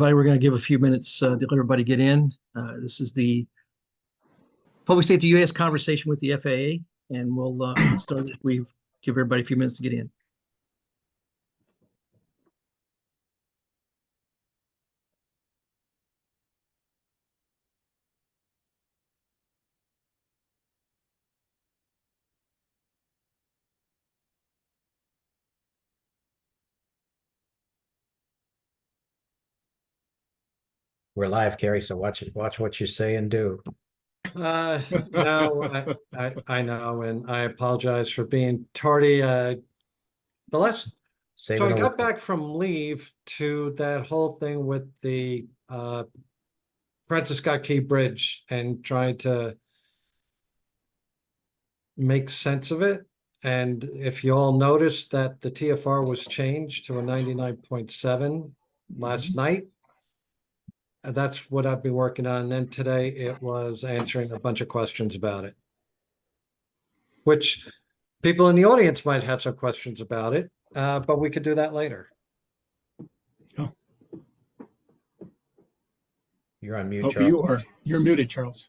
We're going to give a few minutes to let everybody get in. This is the Public Safety US conversation with the FAA, and we'll get started. We give everybody a few minutes to get in. We're live, Kerry, so watch what you say and do. No, I know, and I apologize for being tardy. So I got back from leave to that whole thing with the Francis Scott Key Bridge and trying to make sense of it. And if you all noticed that the TFR was changed to a 99.7 last night, that's what I've been working on. And then today it was answering a bunch of questions about it, which people in the audience might have some questions about it, but we could do that later. Oh. You're on mute, Hope Charles. You're muted, Charles.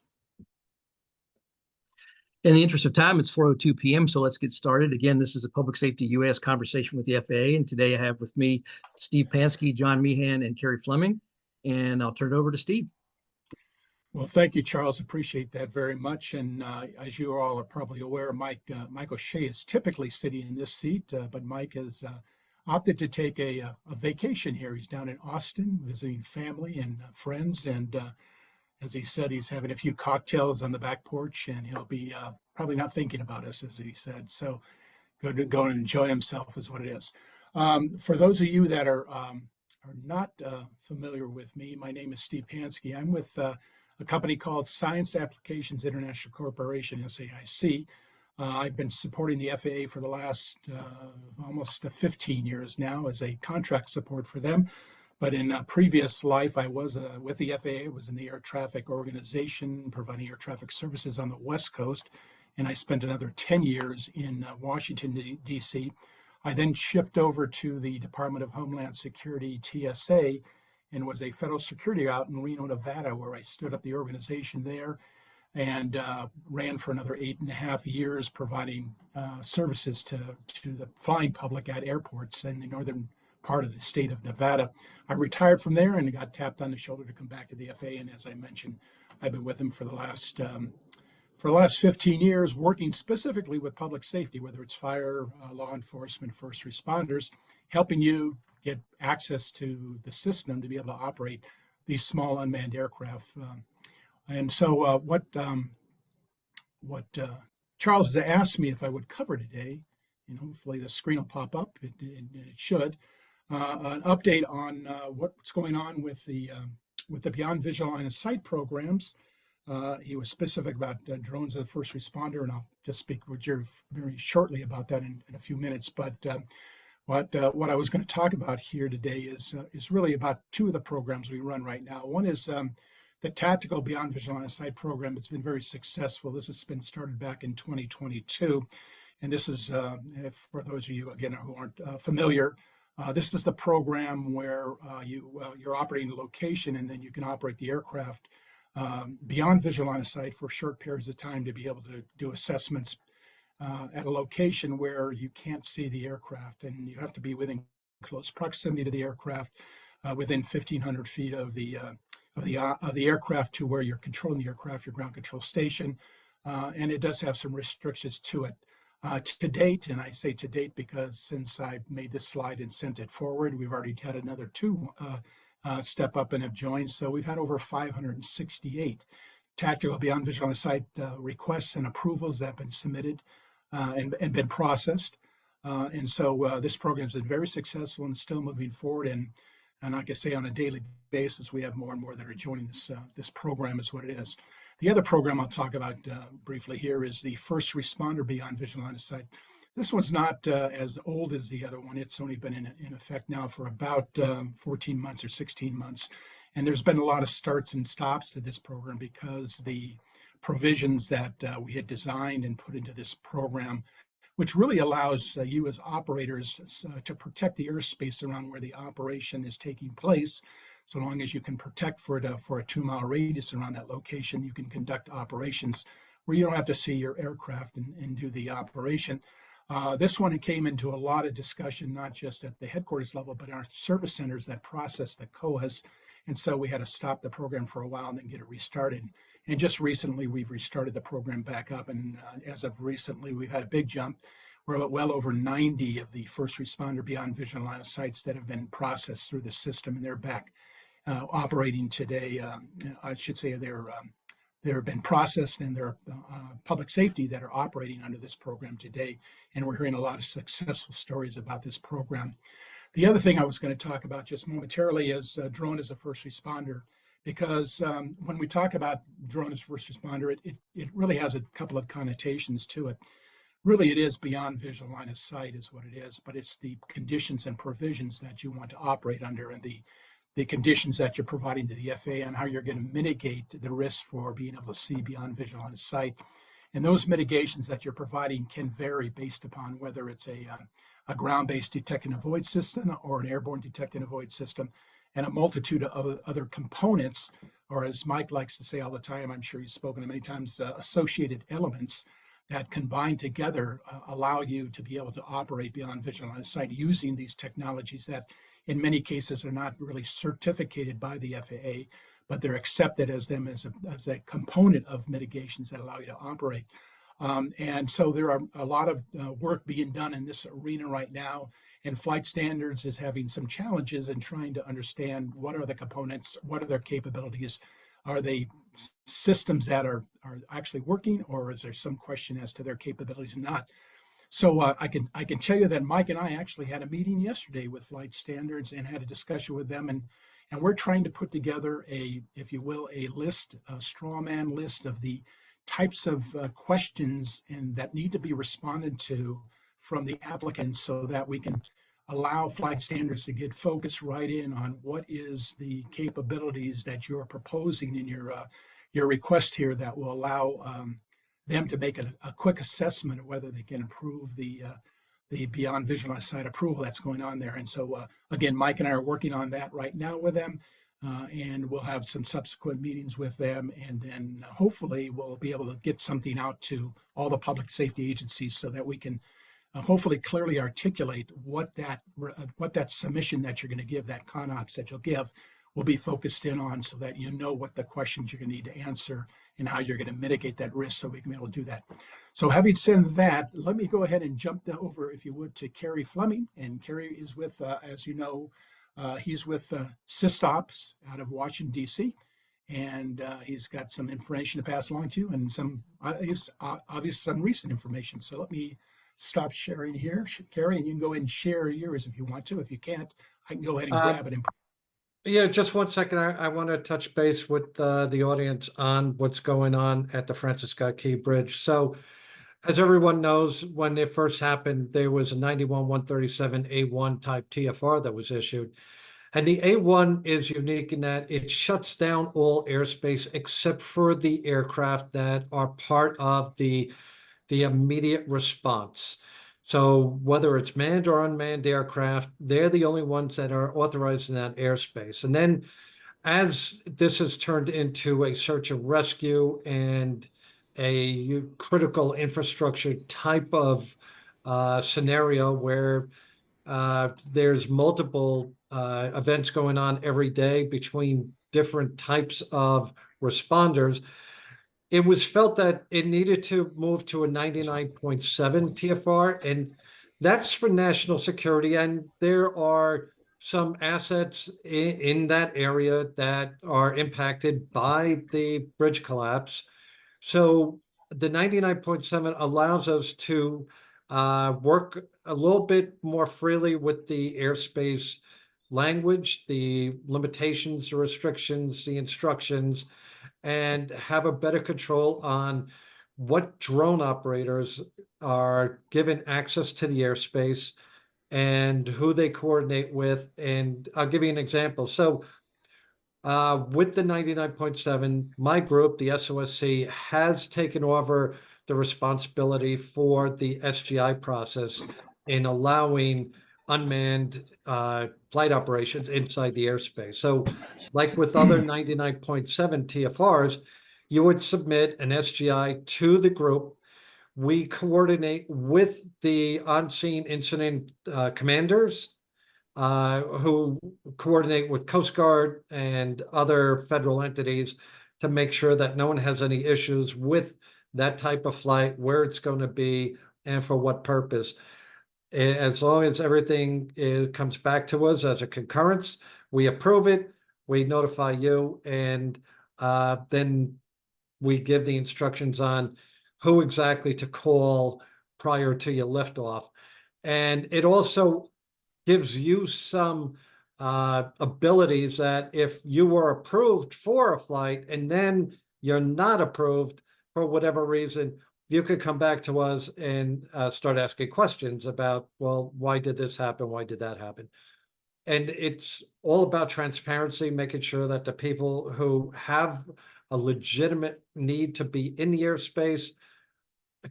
In the interest of time, it's 4:02 p.m., so let's get started. Again, this is a Public Safety US conversation with the FAA, and today I have with me Steve Pansky, John Meehan, and Kerry Fleming, and I'll turn it over to Steve. Well, thank you, Charles. Appreciate that very much. And as you all are probably aware, Mike O'Shea is typically sitting in this seat, but Mike has opted to take a vacation here. He's down in Austin visiting family and friends, and as he said, he's having a few cocktails on the back porch, and he'll be probably not thinking about us, as he said. So go and enjoy himself is what it is. For those of you that are not familiar with me, my name is Steve Pansky. I'm with a company called Science Applications International Corporation, SAIC. I've been supporting the FAA for the last almost 15 years now as a contract support for them. But in a previous life, I was with the FAA, was in the Air Traffic Organization, providing air traffic services on the West Coast. And I spent another 10 years in Washington, D.C. I then shifted over to the Department of Homeland Security, TSA, and was a federal security out in Reno, Nevada, where I stood up the organization there and ran for another 8.5 years, providing services to the flying public at airports in the northern part of the state of Nevada. I retired from there and got tapped on the shoulder to come back to the FAA. And as I mentioned, I've been with them for the last 15 years, working specifically with public safety, whether it's fire, law enforcement, first responders, helping you get access to the system to be able to operate these small unmanned aircraft. And so what Charles has asked me if I would cover today, and hopefully the screen will pop up, it should, an update on what's going on with the Beyond Visual Line of Sight programs. He was specific about drones as a first responder, and I'll just speak with you very shortly about that in a few minutes. But what I was going to talk about here today is really about two of the programs we run right now. One is the Tactical Beyond Visual Line of Sight program. It's been very successful. This has been started back in 2022. And this is, for those of you, again, who aren't familiar, this is the program where you're operating a location and then you can operate the aircraft beyond visual line of sight for short periods of time to be able to do assessments at a location where you can't see the aircraft, and you have to be within close proximity to the aircraft, within 1,500 feet of the aircraft to where you're controlling the aircraft, your ground control station, and it does have some restrictions to it. To date, and I say to date because since I made this slide and sent it forward, we've already had another two step up and have joined. So we've had over 568 tactical beyond visual line of sight requests and approvals that have been submitted and been processed. And so this program has been very successful and still moving forward. And like I say, on a daily basis, we have more and more that are joining this program is what it is. The other program I'll talk about briefly here is the First Responder Beyond Visual Line of Sight. This one's not as old as the other one. It's only been in effect now for about 14 months or 16 months. And there's been a lot of starts and stops to this program because the provisions that we had designed and put into this program, which really allows you as operators to protect the airspace around where the operation is taking place, So long as you can protect for a 2-mile radius around that location, you can conduct operations where you don't have to see your aircraft and do the operation. This one came into a lot of discussion, not just at the headquarters level, but our service centers that process the COAs. And so we had to stop the program for a while and then get it restarted. And just recently, we've restarted the program back up. And as of recently, we've had a big jump. We're at well over 90 of the first responder beyond visual line of sights that have been processed through the system, and they're back operating today. I should say they've been processed, and they're public safety that are operating under this program today. And we're hearing a lot of successful stories about this program. The other thing I was going to talk about just momentarily is drone as a first responder, because when we talk about drone as first responder, it really has a couple of connotations to it. Really, it is beyond visual line of sight is what it is, but it's the conditions and provisions that you want to operate under, and the conditions that you're providing to the FAA and how you're going to mitigate the risk for being able to see beyond visual line of sight. And those mitigations that you're providing can vary based upon whether it's a ground-based detect and avoid system or an airborne detect and avoid system, and a multitude of other components, or as Mike likes to say all the time, I'm sure he's spoken to many times, associated elements that combined together allow you to be able to operate beyond visual line of sight using these technologies that in many cases are not really certificated by the FAA, but they're accepted as a component of mitigations that allow you to operate. And so there are a lot of work being done in this arena right now, and Flight Standards is having some challenges in trying to understand what are the components, what are their capabilities, are they systems that are actually working, or is there some question as to their capabilities or not? So I can tell you that Mike and I actually had a meeting yesterday with Flight Standards and had a discussion with them, and we're trying to put together if you will, a straw man list of the types of questions and that need to be responded to from the applicants, so that we can allow Flight Standards to get focused right in on what is the capabilities that you're proposing in your request here that will allow them to make a quick assessment of whether they can improve the beyond visual line of sight approval that's going on there. And so again, Mike and I are working on that right now with them, and we'll have some subsequent meetings with them, and then hopefully we'll be able to get something out to all the public safety agencies so that we can hopefully clearly articulate what that submission that you're going to give, that CONOPS that you'll give, will be focused in on, so that you know what the questions you're going to need to answer and how you're going to mitigate that risk, so we can be able to do that. So having said that, let me go ahead and jump over, if you would, to Kerry Fleming. And Kerry is with, as you know, he's with SysOps out of Washington, D.C., and he's got some information to pass along to you, and some obviously some recent information. So let me stop sharing here, Kerry, and you can go ahead and share yours if you want to. If you can't, I can go ahead and grab it. Yeah, just 1 second. I want to touch base with the audience on what's going on at the Francis Scott Key Bridge. So, as everyone knows, when it first happened, there was a 91-137 A1 type TFR that was issued. And the A1 is unique in that it shuts down all airspace except for the aircraft that are part of the immediate response. So whether it's manned or unmanned aircraft, they're the only ones that are authorized in that airspace. And then as this has turned into a search and rescue and a critical infrastructure type of scenario where there's multiple events going on every day between different types of responders, it was felt that it needed to move to a 99.7 TFR, and that's for national security. And there are some assets in that area that are impacted by the bridge collapse. So the 99.7 allows us to work a little bit more freely with the airspace language, the limitations, the restrictions, the instructions, and have a better control on what drone operators are given access to the airspace and who they coordinate with. And I'll give you an example. So with the 99.7, my group, the SOSC, has taken over the responsibility for the SGI process in allowing unmanned flight operations inside the airspace. So like with other 99.7 TFRs, you would submit an SGI to the group. We coordinate with the on-scene incident commanders who coordinate with Coast Guard and other federal entities to make sure that no one has any issues with that type of flight, where it's going to be, and for what purpose. As long as everything comes back to us as a concurrence, we approve it, we notify you, and then we give the instructions on who exactly to call prior to your liftoff. And it also gives you some abilities that if you were approved for a flight and then you're not approved for whatever reason, you could come back to us and start asking questions about, well, why did this happen? Why did that happen? And it's all about transparency, making sure that the people who have a legitimate need to be in the airspace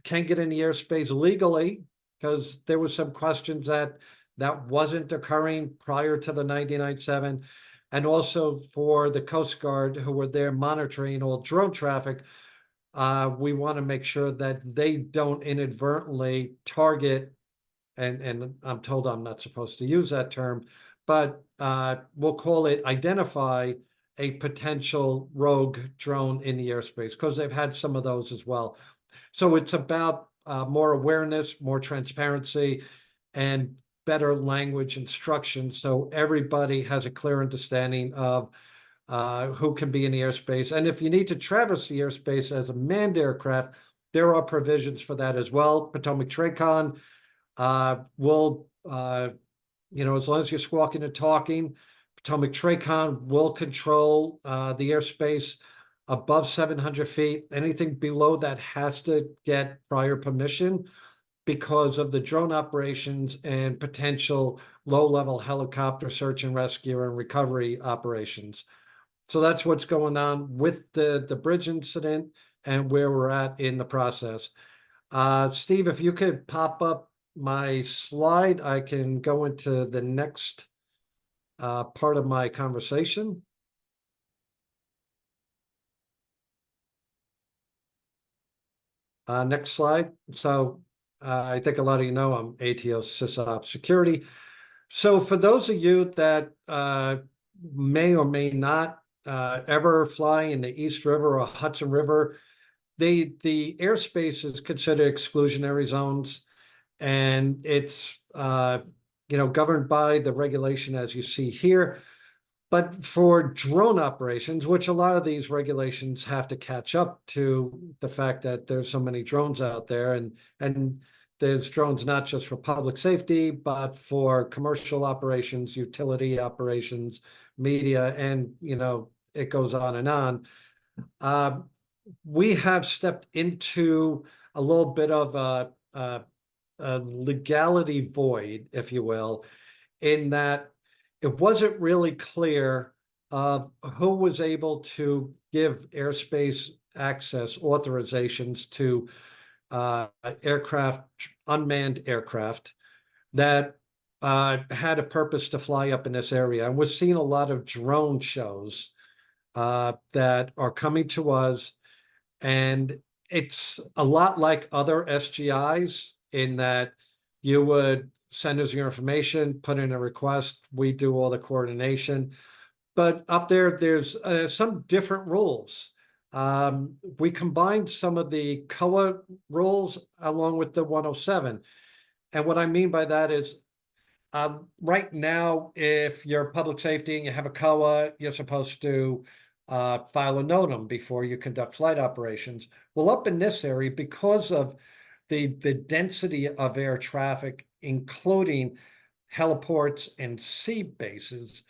can get in the airspace legally, because there were some questions that wasn't occurring prior to the 99.7. And also for the Coast Guard who were there monitoring all drone traffic, we want to make sure that they don't inadvertently target, and I'm told I'm not supposed to use that term, but we'll call it identify a potential rogue drone in the airspace, because they've had some of those as well. So it's about more awareness, more transparency, and better language instructions, so everybody has a clear understanding of who can be in the airspace. And if you need to traverse the airspace as a manned aircraft, there are provisions for that as well. Potomac TRACON will, as long as you're squawking and talking, Potomac TRACON will control the airspace above 700 feet. Anything below that has to get prior permission because of the drone operations and potential low-level helicopter search and rescue and recovery operations. So that's what's going on with the bridge incident and where we're at in the process. Steve, if you could pop up my slide, I can go into the next part of my conversation. Next slide. So I think a lot of you know I'm ATO SysOps Security. So for those of you that may or may not ever fly in the East River or Hudson River, the airspace is considered exclusionary zones, and it's governed by the regulation as you see here. But for drone operations, which a lot of these regulations have to catch up to the fact that there's so many drones out there, and there's drones not just for public safety, but for commercial operations, utility operations, media, and it goes on and on. We have stepped into a little bit of a legality void, if you will, in that it wasn't really clear of who was able to give airspace access authorizations to unmanned aircraft that had a purpose to fly up in this area. And we're seeing a lot of drone shows that are coming to us, and it's a lot like other SGIs in that you would send us your information, put in a request, we do all the coordination. But up there's some different rules. We combined some of the COA rules along with the 107. And what I mean by that is right now, if you're public safety and you have a COA, you're supposed to file a NOTAM before you conduct flight operations. Well, up in this area, because of the density of air traffic, including heliports and sea bases,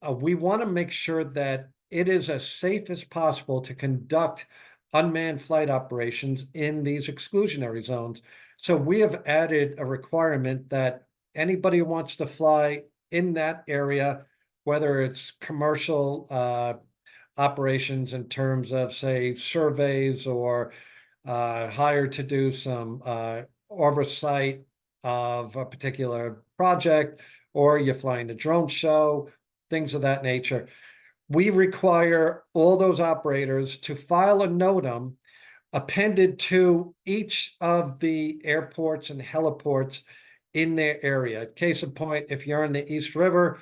we want to make sure that it is as safe as possible to conduct unmanned flight operations in these exclusionary zones. So we have added a requirement that anybody who wants to fly in that area, whether it's commercial operations in terms of, say, surveys or hired to do some oversight of a particular project, or you're flying a drone show, things of that nature. We require all those operators to file a NOTAM appended to each of the airports and heliports in their area. Case in point, if you're in the East River,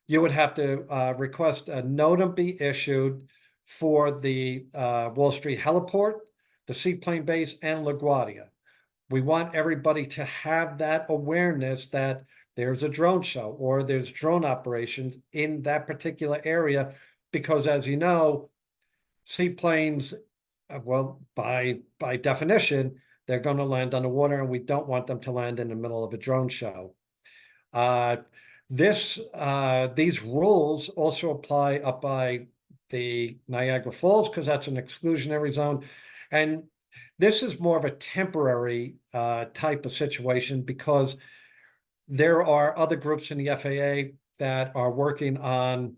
you would have to request a NOTAM be issued for the Wall Street heliport, the seaplane base, and LaGuardia. We want everybody to have that awareness that there's a drone show or there's drone operations in that particular area, because as you know, seaplanes, well, by definition, they're going to land on the water, and we don't want them to land in the middle of a drone show. These rules also apply up by the Niagara Falls, because that's an exclusionary zone. And this is more of a temporary type of situation, because there are other groups in the FAA that are working on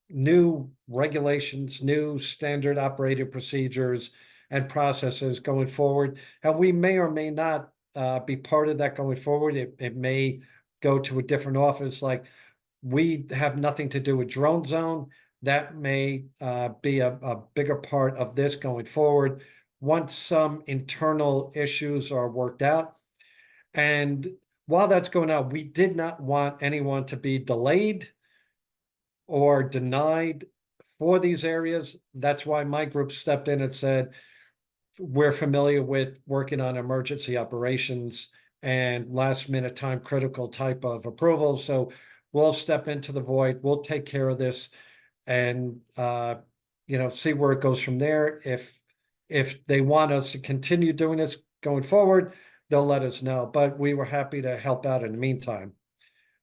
new regulations, new standard operating procedures and processes going forward. And we may or may not be part of that going forward. It may go to a different office. Like, we have nothing to do with drone zone. That may be a bigger part of this going forward once some internal issues are worked out. And while that's going on, we did not want anyone to be delayed or denied for these areas. That's why my group stepped in and said, we're familiar with working on emergency operations and last minute time critical type of approvals. So we'll step into the void, we'll take care of this, and see where it goes from there. If they want us to continue doing this going forward, they'll let us know. But we were happy to help out in the meantime.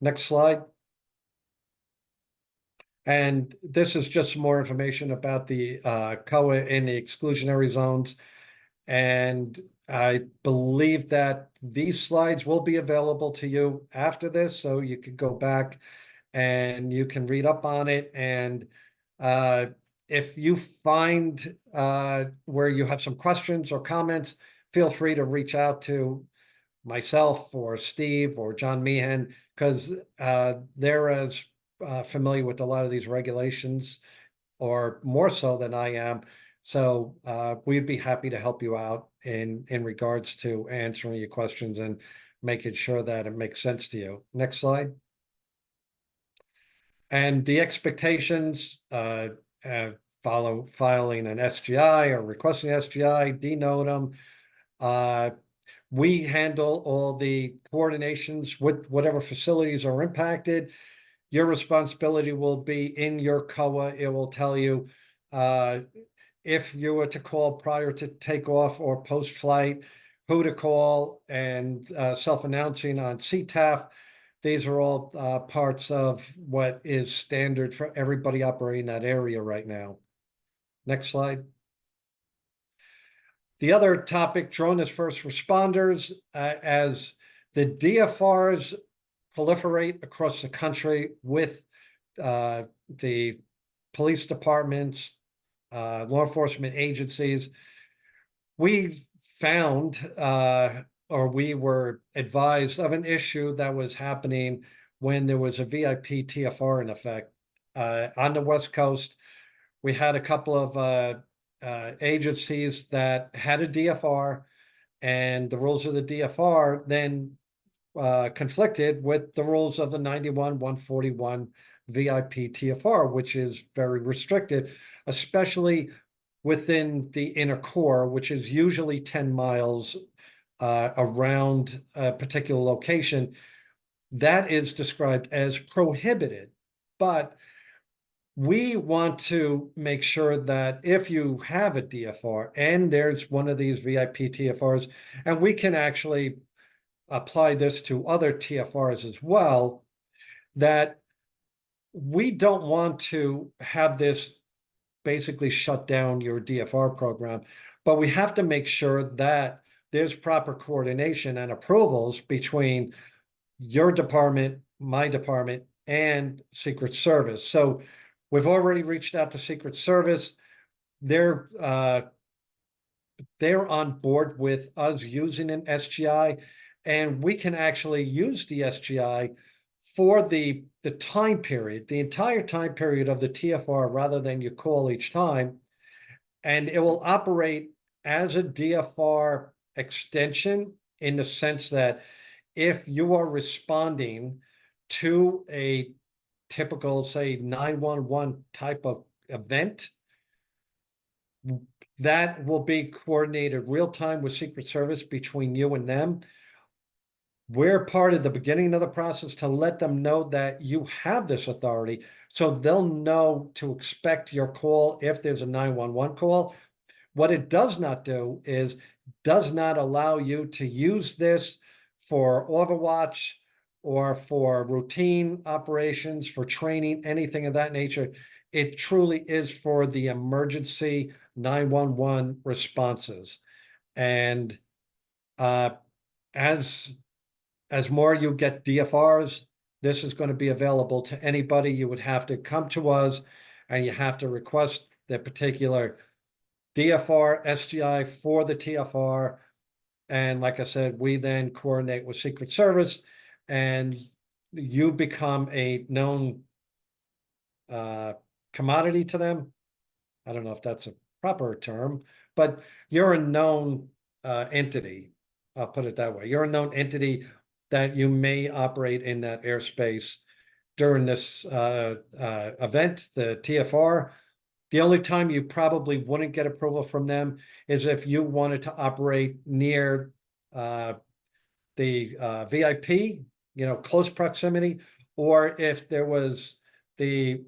Next slide. And this is just some more information about the COA in the exclusionary zones. And I believe that these slides will be available to you after this, so you could go back and you can read up on it. And if you find where you have some questions or comments, feel free to reach out to myself or Steve or John Meehan, because they're as familiar with a lot of these regulations, or more so than I am. So we'd be happy to help you out in regards to answering your questions and making sure that it makes sense to you. Next slide. And the expectations, filing an SGI or requesting an SGI, denote them. We handle all the coordinations with whatever facilities are impacted. Your responsibility will be in your COA. It will tell you if you were to call prior to takeoff or post-flight, who to call, and self-announcing on CTAF. These are all parts of what is standard for everybody operating that area right now. Next slide. The other topic, drone as first responders, as the DFRs proliferate across the country with the police departments, law enforcement agencies, we found or we were advised of an issue that was happening when there was a VIP TFR in effect. On the West Coast, we had a couple of agencies that had a DFR, and the rules of the DFR then conflicted with the rules of the 91-141 VIP TFR, which is very restricted, especially within the inner core, which is usually 10 miles around a particular location. That is described as prohibited. But we want to make sure that if you have a DFR and there's one of these VIP TFRs, and we can actually apply this to other TFRs as well, that we don't want to have this basically shut down your DFR program, but we have to make sure that there's proper coordination and approvals between your department, my department, and Secret Service. So we've already reached out to Secret Service. They're on board with us using an SGI, and we can actually use the SGI for the time period, the entire time period of the TFR, rather than you call each time, and it will operate as a DFR extension in the sense that if you are responding to a typical, say, 911 type of event, that will be coordinated real time with Secret Service between you and them. We're part of the beginning of the process to let them know that you have this authority, so they'll know to expect your call if there's a 911 call. What it does not do is does not allow you to use this for Overwatch or for routine operations, for training, anything of that nature. It truly is for the emergency 911 responses. And as more you get DFRs, this is going to be available to anybody. You would have to come to us and you have to request the particular DFR, SGI for the TFR. And like I said, we then coordinate with Secret Service and you become a known commodity to them. I don't know if that's a proper term, but you're a known entity. I'll put it that way. You're a known entity that you may operate in that airspace during this event, the TFR. The only time you probably wouldn't get approval from them is if you wanted to operate near the VIP, close proximity, or if there was the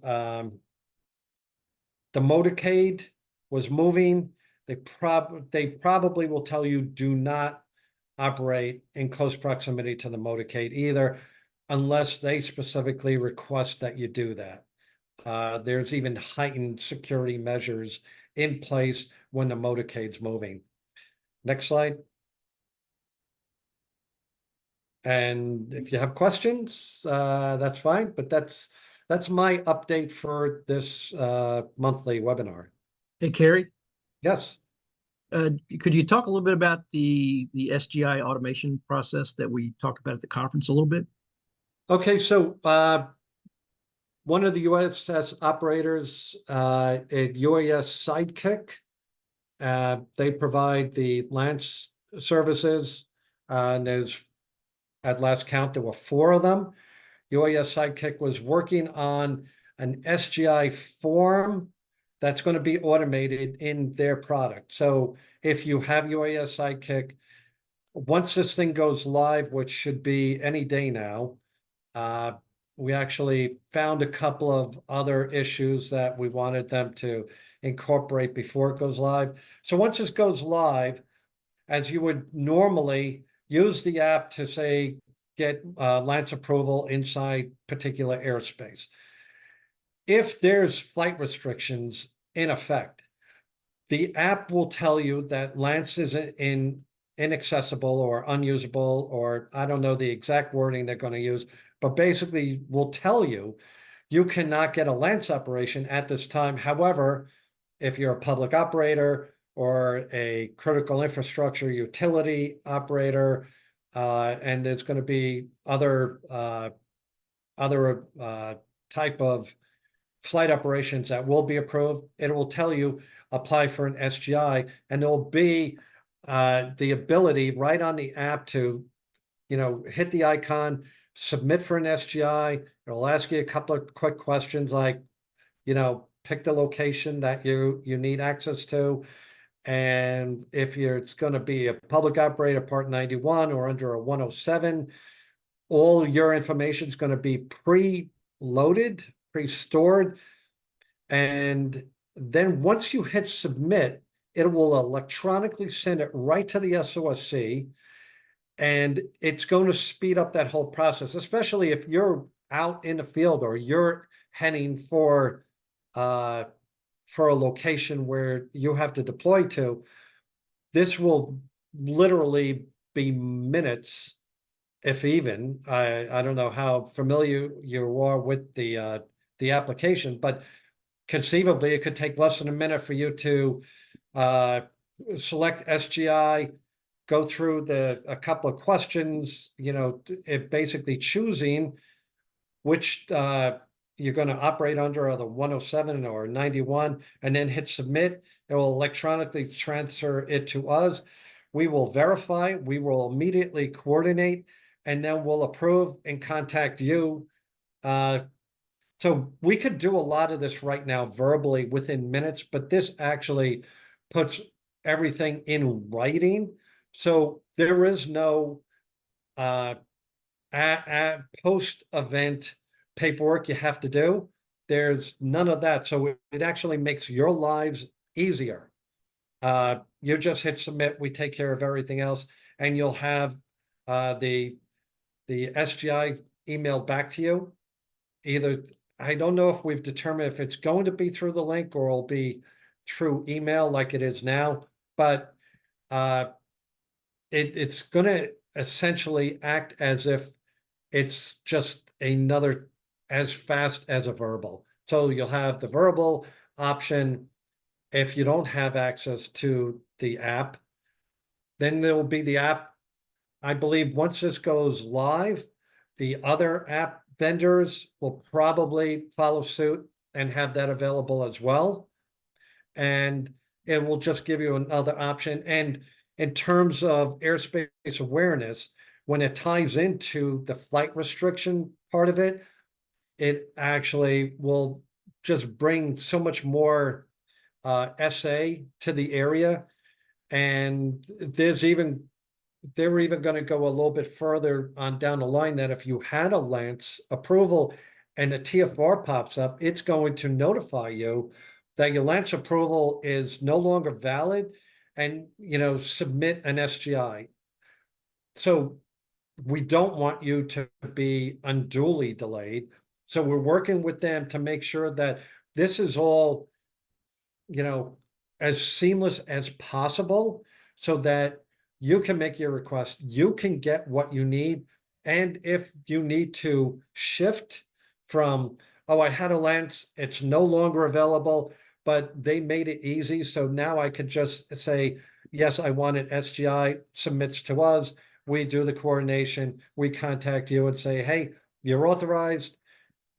motorcade was moving, they probably will tell you do not operate in close proximity to the motorcade either, unless they specifically request that you do that. There's even heightened security measures in place when the motorcade's moving. Next slide. And if you have questions, that's fine, but that's my update for this monthly webinar. Hey, Kerry, Yes. could you talk a little bit about the SGI automation process that we talked about at the conference a little bit? Okay, so one of the USS operators at UAS Sidekick, they provide the Lance services, and there's, at last count, there were 4 of them. UAS Sidekick was working on an SGI form that's going to be automated in their product. So if you have UAS Sidekick, once this thing goes live, which should be any day now, we actually found a couple of other issues that we wanted them to incorporate before it goes live. So once this goes live, as you would normally use the app to, say, get Lance approval inside particular airspace. If there's flight restrictions in effect, the app will tell you that Lance is inaccessible or unusable, or I don't know the exact wording they're going to use, but basically will tell you you cannot get a Lance operation at this time. However, if you're a public operator or a critical infrastructure utility operator, and there's going to be other type of flight operations that will be approved, it will tell you apply for an SGI, and there will be the ability right on the app to, hit the icon, submit for an SGI. It'll ask you a couple of quick questions like, pick the location that you need access to. And if it's going to be a public operator, Part 91 or under a 107, all your information is going to be pre-loaded, pre-stored. And then once you hit submit, it will electronically send it right to the SOSC. And it's going to speed up that whole process, especially if you're out in the field or you're heading for a location where you have to deploy to. This will literally be minutes, if even. I don't know how familiar you are with the application, but conceivably it could take less than a minute for you to select SGI, go through a couple of questions, it basically choosing which you're going to operate under, either 107 or 91, and then hit submit. It will electronically transfer it to us. We will verify, we will immediately coordinate, and then we'll approve and contact you. So we could do a lot of this right now verbally within minutes, but this actually puts everything in writing. So there is no post-event paperwork you have to do. There's none of that. So it actually makes your lives easier. You just hit submit, we take care of everything else, and you'll have the SGI emailed back to you. Either, I don't know if we've determined if it's going to be through the link or it'll be through email like it is now, but it's going to essentially act as if it's just another, as fast as a verbal. So you'll have the verbal option. If you don't have access to the app, then there will be the app. I believe once this goes live, the other app vendors will probably follow suit and have that available as well. And it will just give you another option. And in terms of airspace awareness, when it ties into the flight restriction part of it, it actually will just bring so much more SA to the area. And they're even going to go a little bit further on down the line that if you had a Lance approval and a TFR pops up, it's going to notify you that your Lance approval is no longer valid and, submit an SGI. So we don't want you to be unduly delayed. So we're working with them to make sure that this is all, as seamless as possible so that you can make your request, you can get what you need. And if you need to shift from, oh, I had a Lance, it's no longer available, but they made it easy. So now I could just say, yes, I want it. SGI submits to us. We do the coordination. We contact you and say, hey, you're authorized.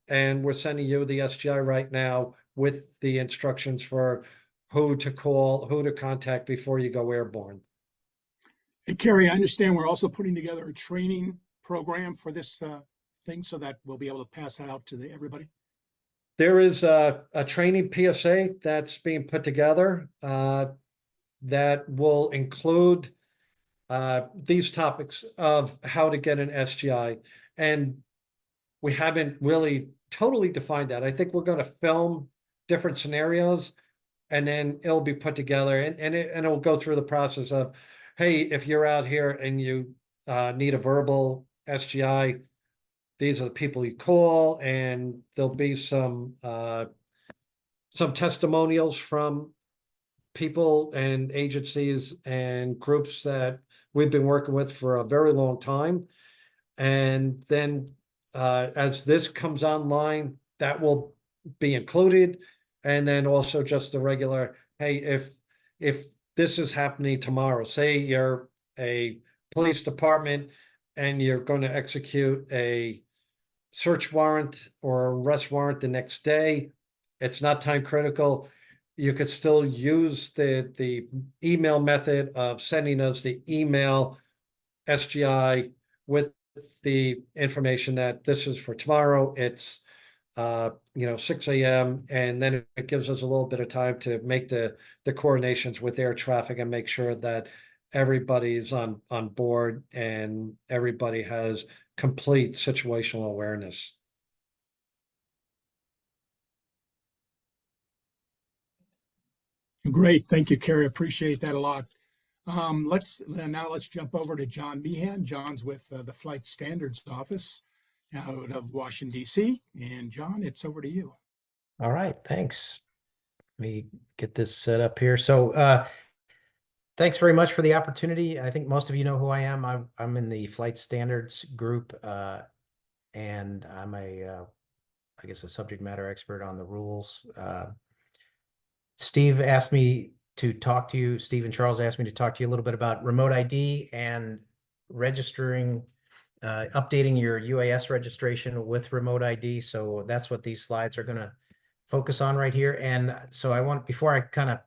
And we're sending you the SGI right now with the instructions for who to call, who to contact before you go airborne. And Kerry, I understand we're also putting together a training program for this thing so that we'll be able to pass that out to everybody. There is a training PSA that's being put together that will include these topics of how to get an SGI. And we haven't really totally defined that. I think we're going to film different scenarios and then it'll be put together and it'll go through the process of, hey, if you're out here and you need a verbal SGI, these are the people you call, and there'll be some testimonials from people and agencies and groups that we've been working with for a very long time. And then as this comes online, that will be included. And then also just the regular, hey, if this is happening tomorrow, say you're a police department and you're going to execute a search warrant or arrest warrant the next day, it's not time critical. You could still use the email method of sending us the email SGI with the information that this is for tomorrow. It's 6 a.m. and then it gives us a little bit of time to make the coordinations with air traffic and make sure that everybody's on board and everybody has complete situational awareness. Great. Thank you, Kerry. Appreciate that a lot. Let's jump over to John Meehan. John's with the Flight Standards Office out of Washington, D.C. And John, it's over to you. All right, thanks. Let me get this set up here. So thanks very much for the opportunity. I think most of you know who I am. I'm in the Flight Standards group, and I'm I guess a subject matter expert on the rules. Steve asked me to talk to you. Steve and Charles asked me to talk to you a little bit about remote ID and registering, updating your UAS registration with remote ID. So that's what these slides are going to focus on right here. And so before I kind of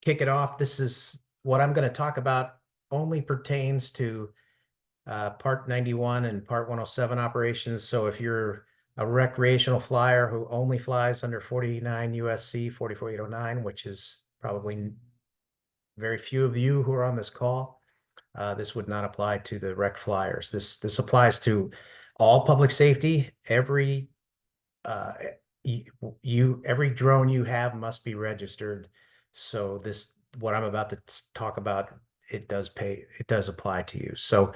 kick it off, this is what I'm going to talk about only pertains to Part 91 and Part 107 operations. So if you're a recreational flyer who only flies under 49 USC 44809, which is probably very few of you who are on this call, this would not apply to the rec flyers. This applies to all public safety. Every every drone you have must be registered. So what I'm about to talk about, it does apply to you. So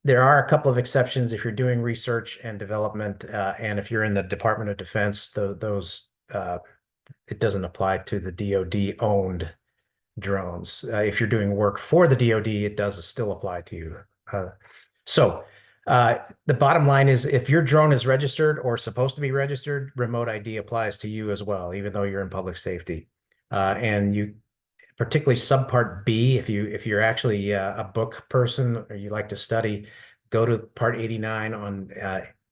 there are a couple of exceptions if you're doing research and development, and if you're in the Department of Defense, those it doesn't apply to the DoD owned drones. If you're doing work for the DoD, it does still apply to you. So the bottom line is, if your drone is registered or supposed to be registered, remote ID applies to you as well, even though you're in public safety. And you, particularly subpart B, if you're actually a book person or you like to study, go to Part 89 on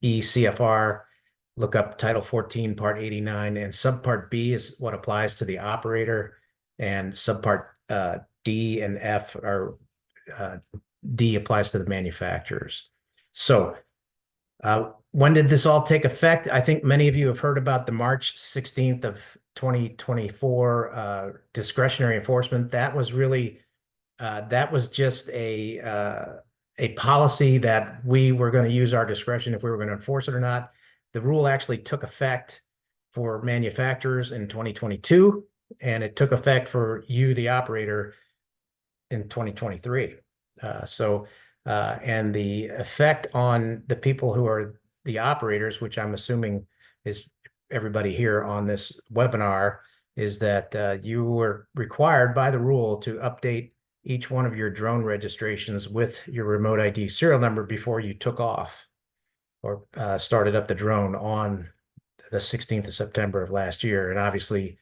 ECFR, look up Title 14, Part 89, and subpart B is what applies to the operator, and subpart D and F are D applies to the manufacturers. So when did this all take effect? I think many of you have heard about the March 16th of 2024 discretionary enforcement. That was really that was just a policy that we were going to use our discretion if we were going to enforce it or not. The rule actually took effect for manufacturers in 2022, and it took effect for you, the operator, in 2023. And the effect on the people who are the operators, which I'm assuming is everybody here on this webinar, is that you were required by the rule to update each one of your drone registrations with your remote ID serial number before you took off or started up the drone on the 16th of September of last year. And obviously,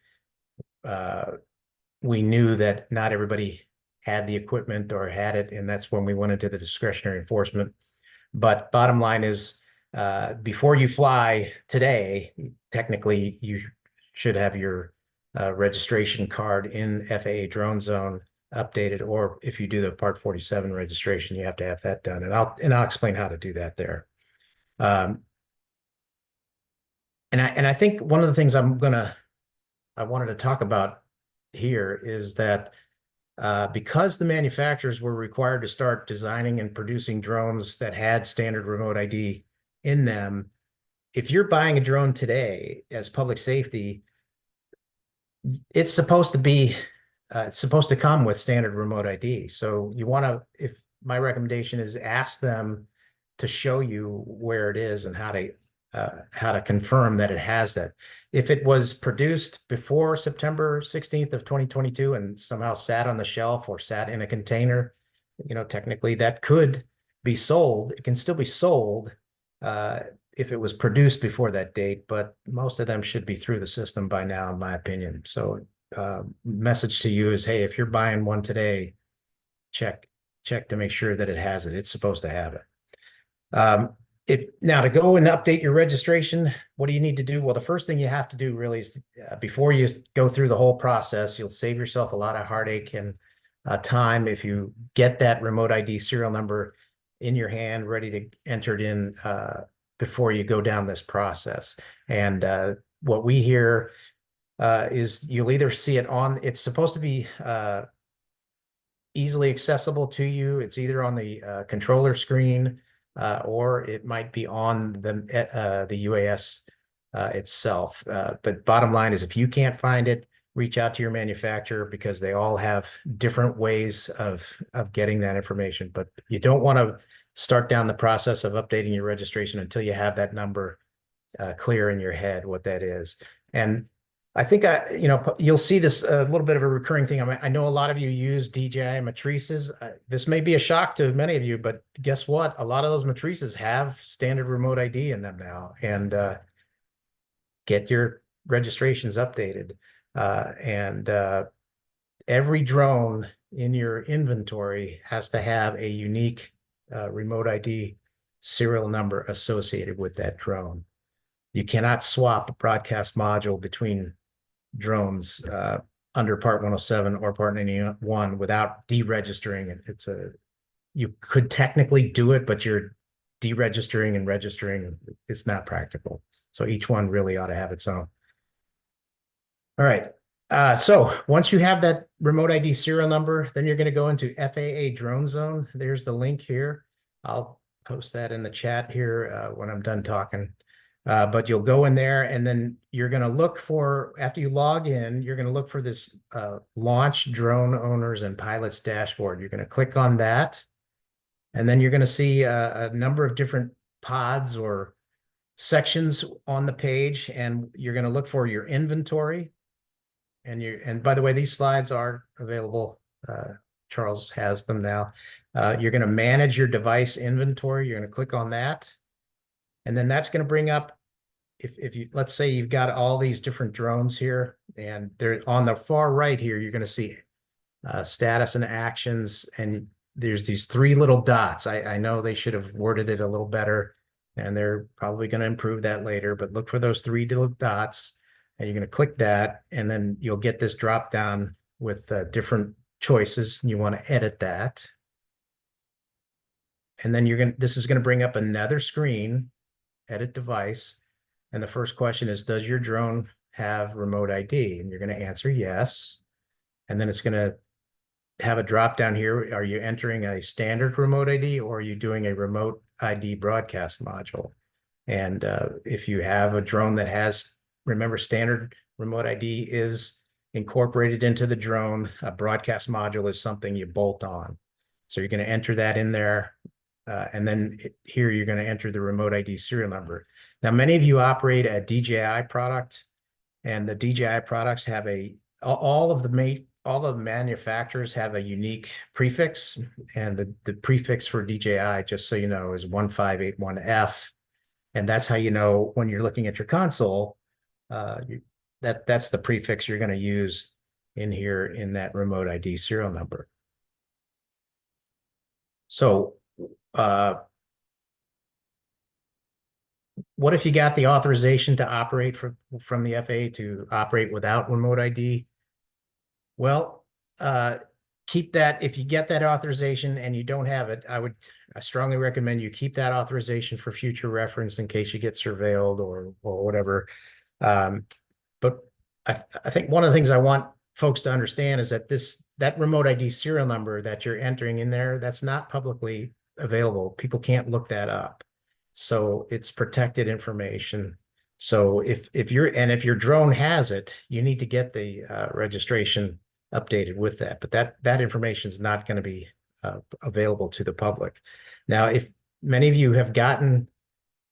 we knew that not everybody had the equipment or had it, and that's when we went into the discretionary enforcement. But bottom line is, before you fly today, technically you should have your registration card in FAA Drone Zone updated, or if you do the Part 47 registration, you have to have that done. And I'll explain how to do that there. And I think one of the things I wanted to talk about here is that because the manufacturers were required to start designing and producing drones that had standard remote ID in them, if you're buying a drone today as public safety, it's supposed to come with standard remote ID. So you want to, if my recommendation is, ask them to show you where it is and how to confirm that it has that. If it was produced before September 16th of 2022 and somehow sat on the shelf or sat in a container, technically that could be sold. It can still be sold if it was produced before that date, but most of them should be through the system by now, in my opinion. So message to you is, hey, if you're buying one today, check to make sure that it has it. It's supposed to have it. Now, to go and update your registration, what do you need to do? Well, the first thing you have to do really is, before you go through the whole process, you'll save yourself a lot of heartache and time if you get that remote ID serial number in your hand, ready to enter it in before you go down this process. And what we hear is you'll either see it it's supposed to be easily accessible to you. It's either on the controller screen, or it might be on the UAS itself. But bottom line is, if you can't find it, reach out to your manufacturer, because they all have different ways of getting that information. But you don't want to start down the process of updating your registration until you have that number clear in your head, what that is. And I think you'll see this a little bit of a recurring thing. I know a lot of you use DJI matrices. This may be a shock to many of you, but guess what? A lot of those matrices have standard remote ID in them now. And get your registrations updated. And every drone in your inventory has to have a unique remote ID serial number associated with that drone. You cannot swap a broadcast module between drones under Part 107 or Part 91 without deregistering it. You could technically do it, but you're deregistering and registering. It's not practical. So each one really ought to have its own. All right. So once you have that remote ID serial number, then you're going to go into FAA Drone Zone. There's the link here. I'll post that in the chat here when I'm done talking. But you'll go in there and then you're going to look for, after you log in, you're going to look for this Launch Drone Owners and Pilots Dashboard. You're going to click on that. And then you're going to see a number of different pods or sections on the page. And you're going to look for your inventory. And by the way, these slides are available. Charles has them now. You're going to manage your device inventory. You're going to click on that. And then that's going to bring up, if you, let's say you've got all these different drones here, and they're on the far right here, you're going to see status and actions. And there's these three little dots. I know they should have worded it a little better, and they're probably going to improve that later, but look for those three little dots. And you're going to click that, and then you'll get this drop down with different choices. You want to edit that. And then this is going to bring up another screen, edit device. And the first question is, does your drone have remote ID? And you're going to answer yes. And then it's going to have a drop down here. Are you entering a standard remote ID, or are you doing a remote ID broadcast module? And if you have a drone that has, remember, standard remote ID is incorporated into the drone. A broadcast module is something you bolt on. So you're going to enter that in there. And then here you're going to enter the remote ID serial number. Now, many of you operate a DJI product, and the DJI products have all of the manufacturers have a unique prefix, and the prefix for DJI, just so you know, is 1581F. And that's how you know when you're looking at your console, that's the prefix you're going to use in here in that remote ID serial number. So what if you got the authorization to operate from the FAA to operate without remote ID? Well, keep that. If you get that authorization and you don't have it, I strongly recommend you keep that authorization for future reference in case you get surveilled or whatever. But I think one of the things I want folks to understand is that that remote ID serial number that you're entering in there, that's not publicly available. People can't look that up. So it's protected information. So if your drone has it, you need to get the registration updated with that. But that information is not going to be available to the public. Now, if many of you have gotten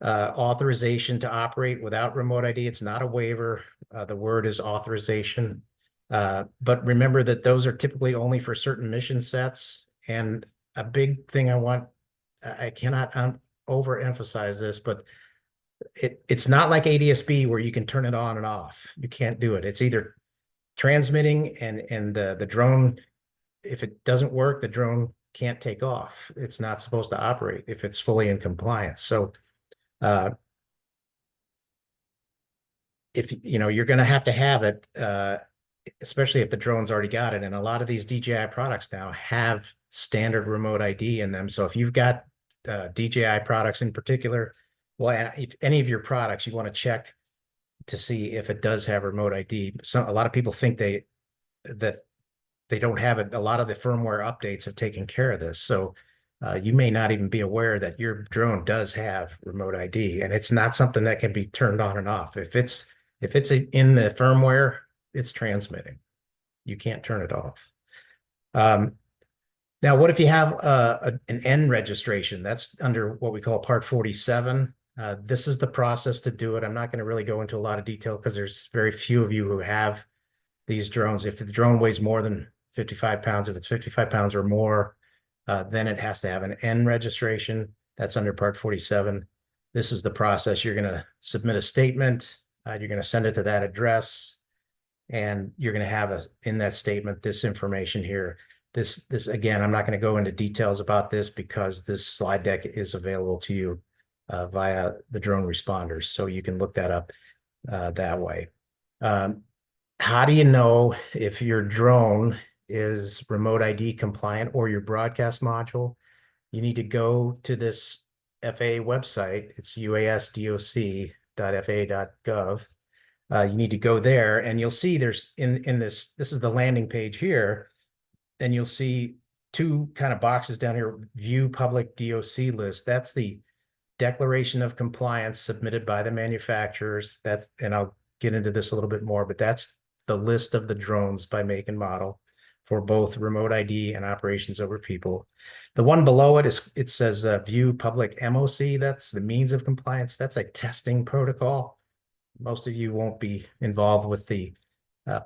authorization to operate without remote ID, it's not a waiver. The word is authorization. But remember that those are typically only for certain mission sets. And a big thing I cannot overemphasize this, but it's not like ADS-B where you can turn it on and off. You can't do it. It's either transmitting and the drone, if it doesn't work, the drone can't take off. It's not supposed to operate if it's fully in compliance. So if you're going to have it, especially if the drone's already got it. And a lot of these DJI products now have standard remote ID in them. So if you've got DJI products in particular, well, if any of your products, you want to check to see if it does have remote ID. A lot of people think that they don't have it. A lot of the firmware updates have taken care of this. So you may not even be aware that your drone does have remote ID, and it's not something that can be turned on and off. If it's in the firmware, it's transmitting. You can't turn it off. Now, what if you have an N registration? That's under what we call Part 47. This is the process to do it. I'm not going to really go into a lot of detail because there's very few of you who have these drones. If the drone weighs more than 55 pounds, if it's 55 pounds or more, then it has to have an N registration. That's under Part 47. This is the process. You're going to submit a statement. You're going to send it to that address, and you're going to have in that statement this information here. This again, I'm not going to go into details about this because this slide deck is available to you via the drone responders, so you can look that up that way. How do you know if your drone is remote ID compliant or your broadcast module? You need to go to this FAA website. It's uasdoc.faa.gov. You need to go there, and you'll see there's in this is the landing page here, and you'll see two kind of boxes down here, view public DOC list. That's the declaration of compliance submitted by the manufacturers. And I'll get into this a little bit more, but that's the list of the drones by make and model for both remote ID and operations over people. The one below it says view public MOC. That's the means of compliance. That's a testing protocol. Most of you won't be involved with the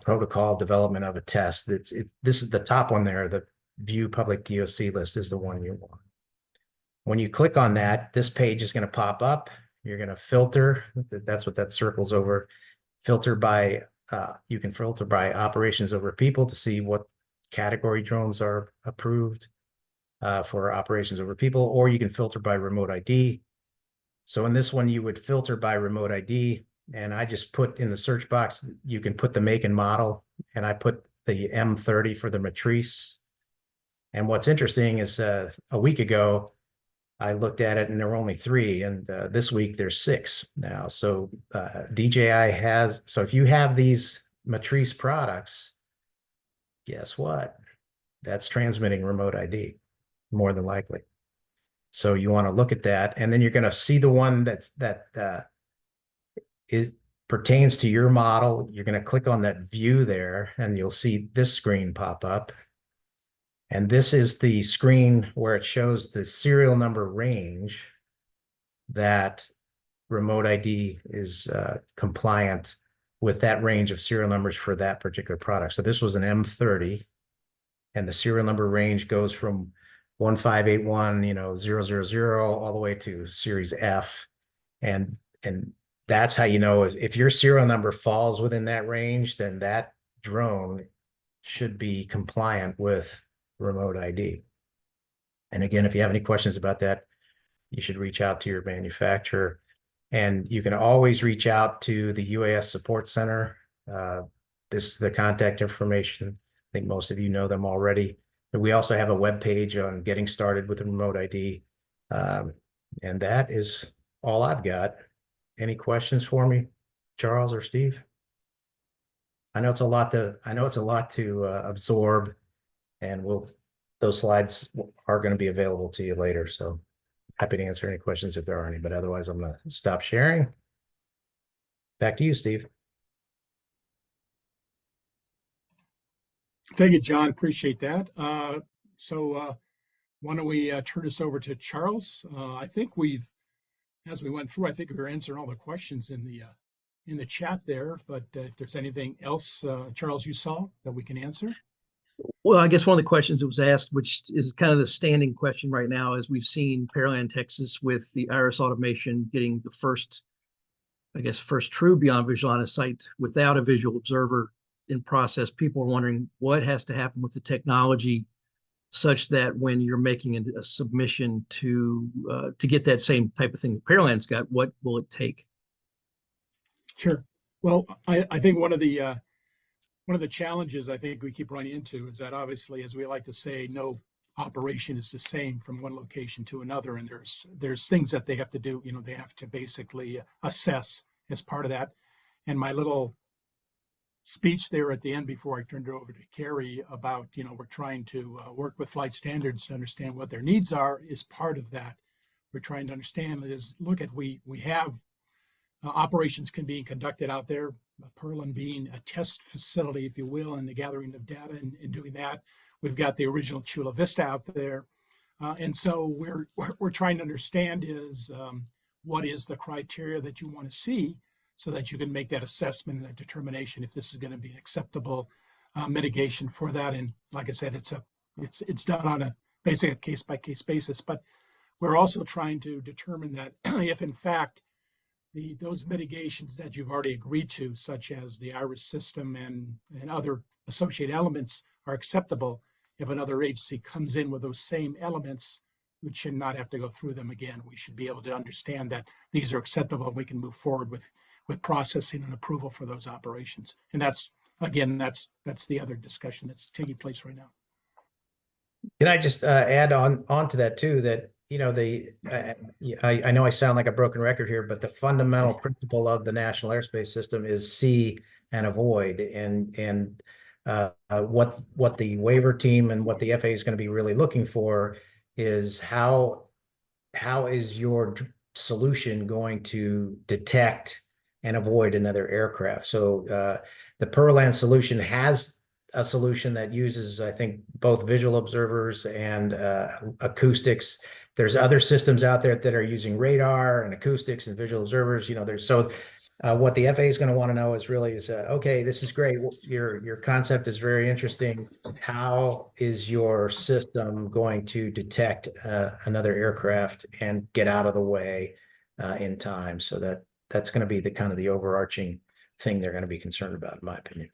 protocol development of a test. This is the top one there. The view public DOC list is the one you want. When you click on that, this page is going to pop up. You're going to filter. That's what that circle's over. Filter by, you can filter by operations over people to see what category drones are approved for operations over people, or you can filter by remote ID. So in this one, you would filter by remote ID. And I just put in the search box, you can put the make and model, and I put the M30 for the Matrice. And what's interesting is a week ago, I looked at it and there were only 3, and this week there's 6 now. So DJI has, so if you have these Matrice products, guess what? That's transmitting remote ID, more than likely. So you want to look at that, and then you're going to see the one that pertains to your model. You're going to click on that view there, and you'll see this screen pop up. And this is the screen where it shows the serial number range that remote ID is compliant with, that range of serial numbers for that particular product. So this was an M30, and the serial number range goes from 1581, 000 all the way to Series F. And that's how you know if your serial number falls within that range, then that drone should be compliant with remote ID. And again, if you have any questions about that, you should reach out to your manufacturer. And you can always reach out to the UAS Support Center. This is the contact information. I think most of you know them already. But we also have a web page on getting started with remote ID. And that is all I've got. Any questions for me, Charles or Steve? I know it's a lot to absorb, and those slides are going to be available to you later. So happy to answer any questions if there are any, but otherwise I'm going to stop sharing. Back to you, Steve. Thank you, John. Appreciate that. So why don't we turn this over to Charles? I think as we went through, I think we were answering all the questions in the chat there. But if there's anything else, Charles, you saw that we can answer. Well, I guess one of the questions that was asked, which is kind of the standing question right now, is we've seen Pearland, Texas, with the Iris automation getting the first true beyond visual line of sight without a visual observer in process. People are wondering what has to happen with the technology such that when you're making a submission to get that same type of thing that Pearland's got, what will it take? Sure. Well, I think one of the challenges I think we keep running into is that obviously, as we like to say, no operation is the same from one location to another, and there's things that they have to do. They have to basically assess as part of that. And my little speech there at the end before I turned it over to Kerry about we're trying to work with flight standards to understand what their needs are is part of that. We're trying to understand is we have operations can be conducted out there. Pearland being a test facility, if you will, and the gathering of data and doing that. We've got the original Chula Vista out there. And so we're trying to understand is what is the criteria that you want to see so that you can make that assessment and that determination if this is going to be an acceptable mitigation for that. And like I said, it's done on a basically a case-by-case basis. But we're also trying to determine that if in fact those mitigations that you've already agreed to, such as the IRIS system and other associated elements, are acceptable. If another agency comes in with those same elements, we should not have to go through them again. We should be able to understand that these are acceptable and we can move forward with processing and approval for those operations. And that's, again, that's the other discussion that's taking place right now. Can I just add on to that too, that, you know, I know I sound like a broken record here, but the fundamental principle of the national airspace system is see and avoid. And what the waiver team and what the FAA is going to be really looking for is how is your solution going to detect and avoid another aircraft. So the Perland solution has a solution that uses, I think, both visual observers and acoustics. There's other systems out there that are using radar and acoustics and visual observers. You know, there's what the FAA is going to want to know is really okay, this is great. Your concept is very interesting. How is your system going to detect another aircraft and get out of the way in time? So that's going to be the kind of the overarching thing they're going to be concerned about, in my opinion.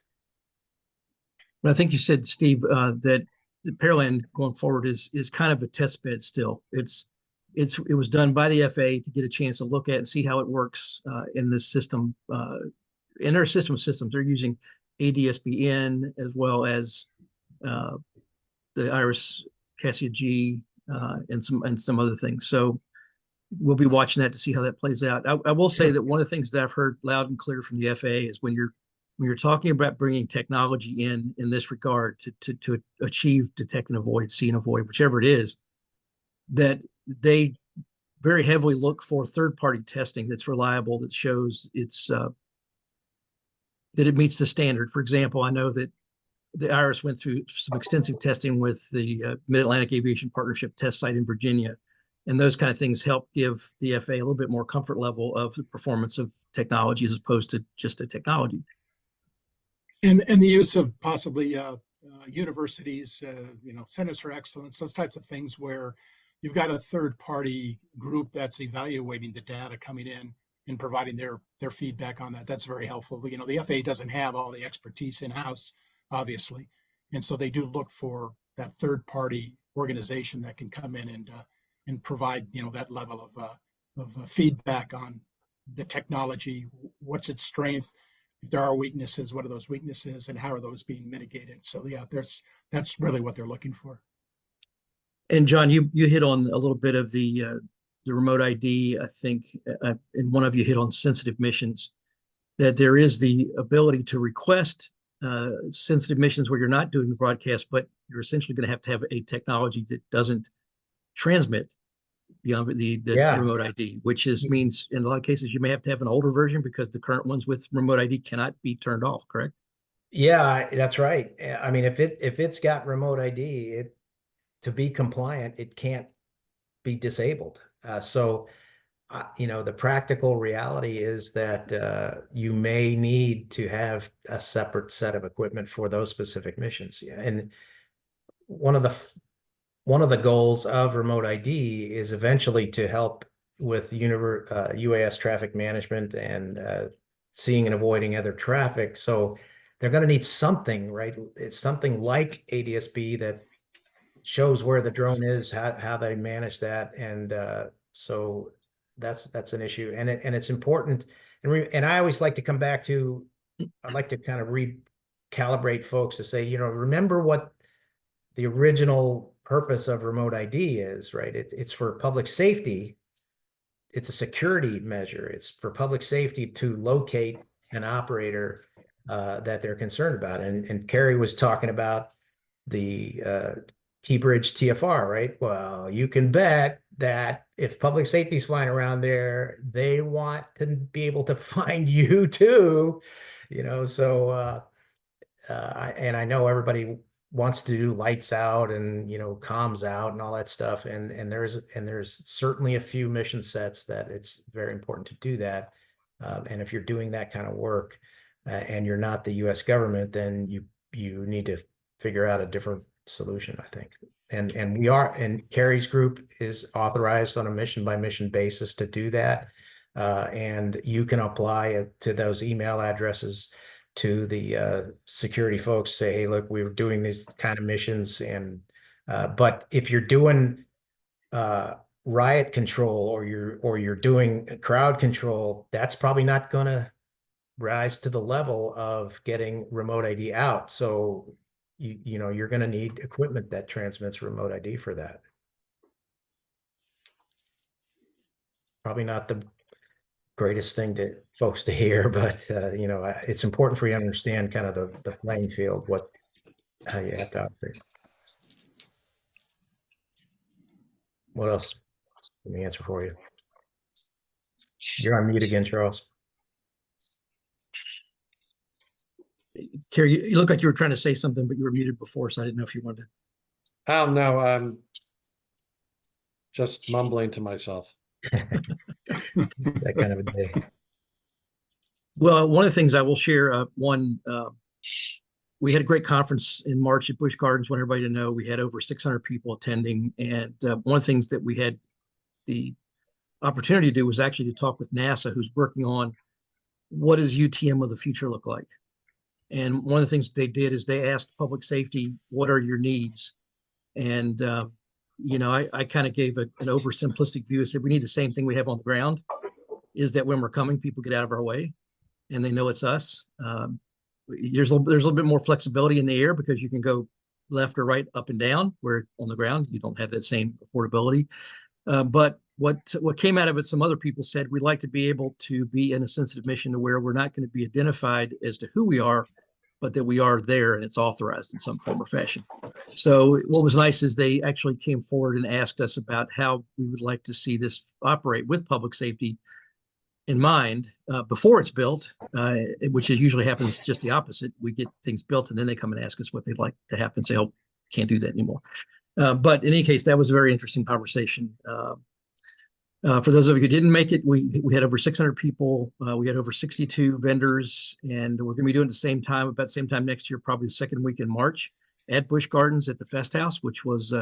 But I think you said, Steve, that the Pearland going forward is kind of a test bed still. It was done by the FAA to get a chance to look at and see how it works in this system. In their systems, they're using ADS-BN as well as the IRIS Cassia G and some other things. So we'll be watching that to see how that plays out. I will say that one of the things that I've heard loud and clear from the FAA is when you're talking about bringing technology in this regard to achieve detect and avoid, see and avoid, whichever it is, that they very heavily look for third-party testing that's reliable, that shows that it meets the standard. For example, I know that the IRIS went through some extensive testing with the Mid-Atlantic Aviation Partnership test site in Virginia, and those kind of things help give the FAA a little bit more comfort level of the performance of technology as opposed to just a technology. And the use of possibly universities, centers for excellence, those types of things where you've got a third party group that's evaluating the data coming in and providing their feedback on that. That's very helpful. The FAA doesn't have all the expertise in-house, obviously. And so they do look for that third party organization that can come in and provide, that level of feedback on the technology, what's its strength. If there are weaknesses, what are those weaknesses and how are those being mitigated? So yeah, that's really what they're looking for. And John, you hit on a little bit of the remote ID. I think, and one of you hit on sensitive missions, that there is the ability to request sensitive missions where you're not doing the broadcast, but you're essentially going to have a technology that doesn't transmit beyond the remote ID, which means in a lot of cases you may have to have an older version because the current ones with remote ID cannot be turned off, correct? Yeah, that's right. I mean, if it's got remote ID, to be compliant, it can't be disabled. The practical reality is that you may need to have a separate set of equipment for those specific missions. Yeah. And one of the goals of remote ID is eventually to help with UAS traffic management and seeing and avoiding other traffic. So they're going to need something, right? It's something like ADS-B that shows where the drone is, how they manage that, and so that's an issue, and it's important. And I always like to come back to, I'd like to kind of recalibrate folks to say, remember what the original purpose of remote ID is, right? It's for public safety. It's a security measure. It's for public safety to locate an operator that they're concerned about. And Kerry was talking about the Key Bridge TFR, right? Well, you can bet that if public safety is flying around there, they want to be able to find you too, so and I know everybody wants to do lights out and comms out and all that stuff, and there's certainly a few mission sets that it's very important to do that, and if you're doing that kind of work and you're not the U.S. government, then you need to figure out a different solution, I think. And Kerry's group is authorized on a mission by mission basis to do that. and you can apply to those email addresses to the security folks. Say, hey, look, we were doing these kind of missions, and but if you're doing riot control or you're doing crowd control, that's probably not going to rise to the level of getting remote ID out. So you know, you're going to need equipment that transmits remote ID for that. Probably not the greatest thing to folks to hear, but you know, it's important for you to understand kind of the playing field, how you have to operate. What else? Let me answer for you. You're on mute again, Charles. Kerry, you look like you were trying to say something, but you were muted before, so I didn't know if you wanted to. Oh, no, I'm just mumbling to myself. That kind of a day. Well, one of the things I will share, we had a great conference in March at Busch Gardens. Want everybody to know we had over 600 people attending, and one of the things that we had the opportunity to do was actually to talk with NASA, who's working on what does UTM of the future look like. And one of the things they did is they asked public safety, what are your needs? And, you know, I kind of gave an oversimplistic view. I said, we need the same thing we have on the ground, is that when we're coming, people get out of our way and they know it's us. There's a little bit more flexibility in the air because you can go left or right, up and down, where on the ground, you don't have that same affordability. But what came out of it, some other people said, we'd like to be able to be in a sensitive mission to where we're not going to be identified as to who we are, but that we are there and it's authorized in some form or fashion. So what was nice is they actually came forward and asked us about how we would like to see this operate with public safety in mind before it's built, which usually happens just the opposite. We get things built and then they come and ask us what they'd like to happen and say, oh, can't do that anymore. But in any case, that was a very interesting conversation. For those of you who didn't make it, we had over 600 people. We had over 62 vendors, and we're going to be doing it at the same time, about the same time next year, probably the second week in March at Busch Gardens at the Fest House, which was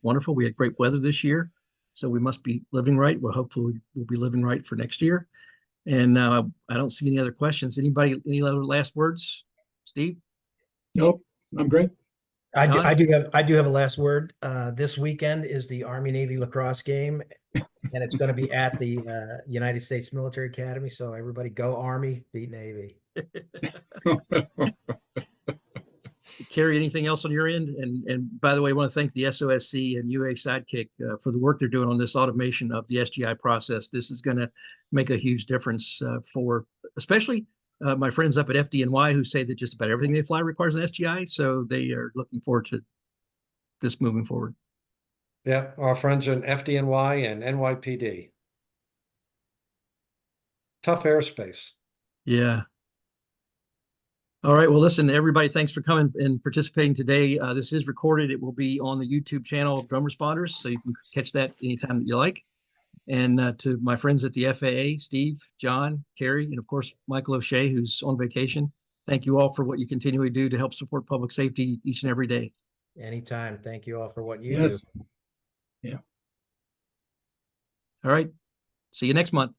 wonderful. We had great weather this year, so we must be living right. Well, hopefully we'll be living right for next year. And I don't see any other questions. Anybody, any other last words? Steve? Nope, I'm great. I do have a last word. This weekend is the Army Navy lacrosse game, and it's going to be at the United States Military Academy. So everybody go Army, beat Navy. Kerry, anything else on your end? And by the way, I want to thank the SOSC and UA Sidekick for the work they're doing on this automation of the SGI process. This is going to make a huge difference for especially my friends up at FDNY who say that just about everything they fly requires an SGI. So they are looking forward to this moving forward. Yeah, our friends in FDNY and NYPD. Tough airspace. Yeah. All right. Well, listen, everybody, thanks for coming and participating today. This is recorded. It will be on the YouTube channel of Drum Responders, so you can catch that anytime that you like. And to my friends at the FAA, Steve, John, Kerry, and of course, Michael O'Shea, who's on vacation. Thank you all for what you continually do to help support public safety each and every day. Anytime. Thank you all for what you Yes. do. Yeah. All right. See you next month.